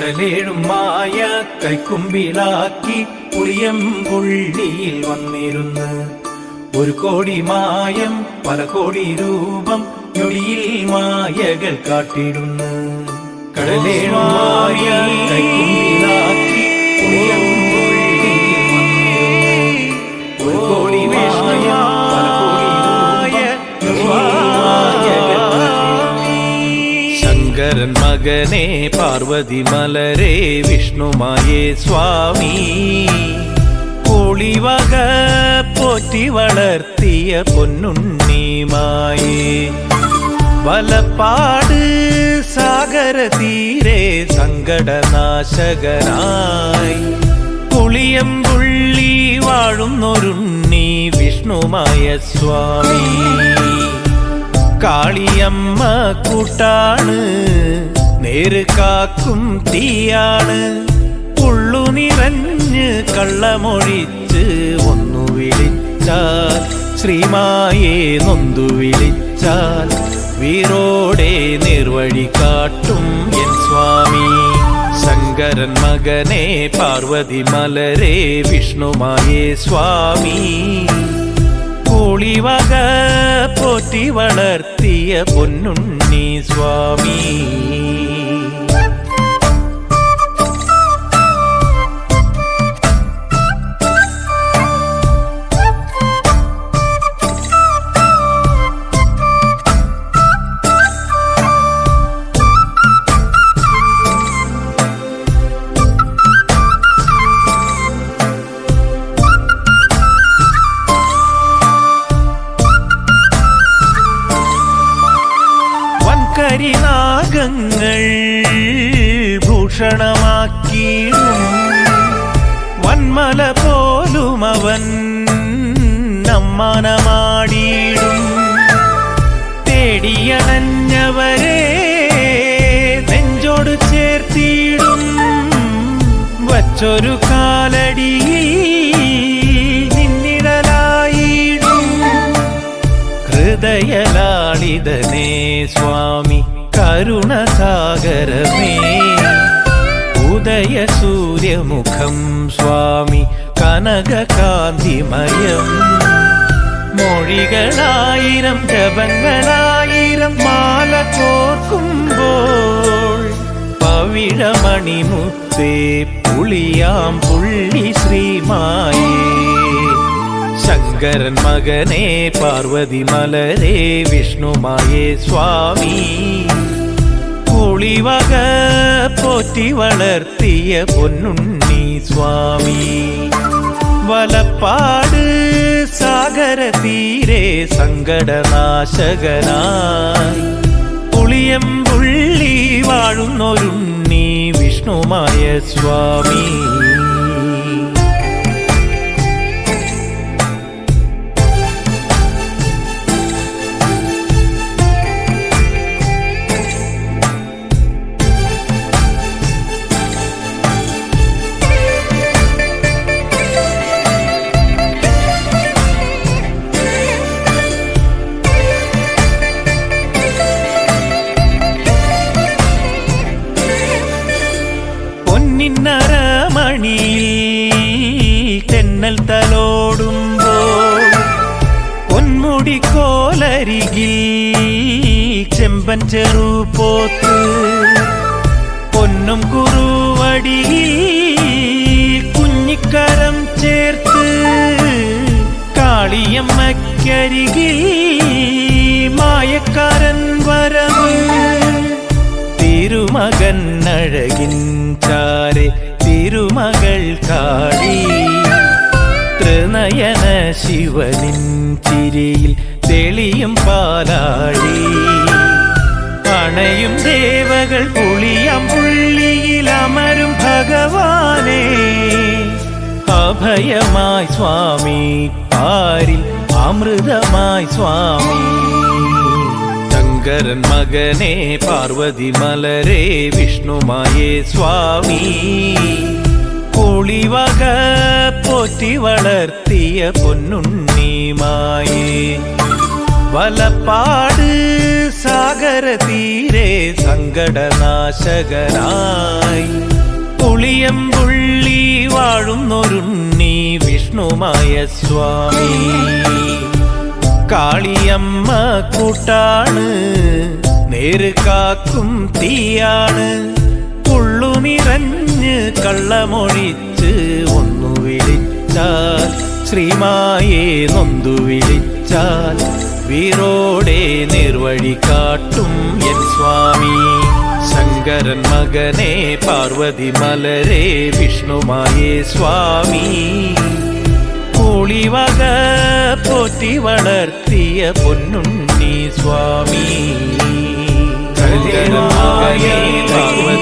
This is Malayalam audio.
കടലേഴും മായ കൈക്കുമ്പിലാക്കി പുളിയംപുള്ളിയിൽ വന്നിരുന്ന് ഒരു കോടി മായം പല കോടി രൂപം ഞൊടിയിൽ മായകൾ കാട്ടിടുന്നു. കടലേഴും മായ കൈക്കുമ്പിലാക്കി പുളിയംപുള്ളിയിൽ വന്നിരുന്ന് ഒരു കോടി മായം പല കോടി രൂപം മായകൾ കാട്ടിടുന്നു. ശങ്കരൻ മകനെ പാർവതി മലരെ വിഷ്ണുമായേ സ്വാമി ഒളിവക പോറ്റി വളർത്തിയ പൊന്നുണ്ണിമായേ വലപ്പാട് സാഗര തീരെ സങ്കടനാശകനായി പുളിയംപുള്ളി വാഴുന്നൊരുണ്ണി വിഷ്ണുമായ സ്വാമി. കാളിയമ്മ കൂട്ടാണ് നേര് കാക്കും തീയാണ് ഉള്ളു നിറഞ്ഞ് കള്ളമൊഴിച്ച് ഒന്നു വിളിച്ചാൽ ശ്രീമായെ നൊന്തു വിളിച്ചാൽ വീരോടെ നിർവഴി കാട്ടും എൻ സ്വാമി. ശങ്കരൻ മകനെ പാർവതി മലരെ വിഷ്ണുമായേ സ്വാമി ഒളിവക പോറ്റി വളർത്തിയ പൊന്നുണ്ണി സ്വാമി. കരിനാഗങ്ങൾ ഭൂഷണമാക്കിയിടും വന്മല പോലും അവൻ നമ്മനമാടിയിടും. തേടിയണഞ്ഞവരെ നെഞ്ചോട് ചേർത്തിയിടും വച്ചൊരു കാലടി നിന്നിടലായിടും. ഹൃദയലാളിതനേ സ്വാമി കരുണസാഗരമേ ഉദയ സൂര്യമുഖം സ്വാമി കനകകാന്തിമയം. മൊഴികളായിരം ജപങ്ങളായിരം മാല കോർക്കുമ്പോൾ പവിഴമണിമുത്തേ പുളിയാംപുള്ളി ശ്രീമായേ. ശങ്കരൻ മകനെ പാർവതി മലരെ വിഷ്ണുമായേ സ്വാമി ഒളിവക പോറ്റി വളർത്തിയ പൊന്നുണ്ണി സ്വാമി. വലപ്പാട് സാഗര തീരെ സങ്കടനാശകനായി പുളിയംപുള്ളി വാഴുന്നൊരുണ്ണി വിഷ്ണുമായ സ്വാമി. പൊന്നിന്നരമണിയിൽ തെന്നൽ തലോടുമ്പോൾ പൊന്മുടി കോലരികിൽ ചെമ്പൻ ചെറുപോത്ത് പൊന്നും കുറുവടിയിൽ കുഞ്ഞിക്കരം ചേർത്ത് കാളിയമ്മക്കരികിൽ മായക്കാരൻ വരവ് തിരുമകൻ അഴകിൻ ചാരെ തിരുമകൾ കാളി ത്രിനയന ശിവനിൻ ചിരിയിൽ തെളിയും പാലാഴി അണയും ദേവകൾ പുളിയംപുള്ളിയിൽ അമരും ഭഗവാനെ അഭയമായി സ്വാമി പാരിൽ അമൃതമായി സ്വാമി. ശങ്കരൻ മകനെ പാർവതി മലരെ വിഷ്ണുമായേ സ്വാമി ഒളിവക പോറ്റി വളർത്തിയ പൊന്നുണ്ണിമായേ വലപ്പാട് സാഗര തീരെ സങ്കടനാശകനായി പുളിയമ്പുള്ളി വാഴുന്നൊരുണ്ണി വിഷ്ണുമായ സ്വാമി കാളിയമ്മ കൂട്ടാണ് നേര് കാക്കും തീയാണ് ഉള്ളു നിറഞ്ഞ് കള്ളമൊഴിച്ച് ഒന്നു വിളിച്ചാൽ ശ്രീമായെ നൊന്തു വിളിച്ചാൽ വീറോടെ നിർവഴി കാട്ടും എൻ സ്വാമി ശങ്കരൻ മകനെ പാർവതി മലരെ വിഷ്ണുമായേ സ്വാമി കൂളിവക പോറ്റി വളർത്തിയ പൊന്നുണ്ണി സ്വാമി ശങ്കരൻ മകനെ പാർവതി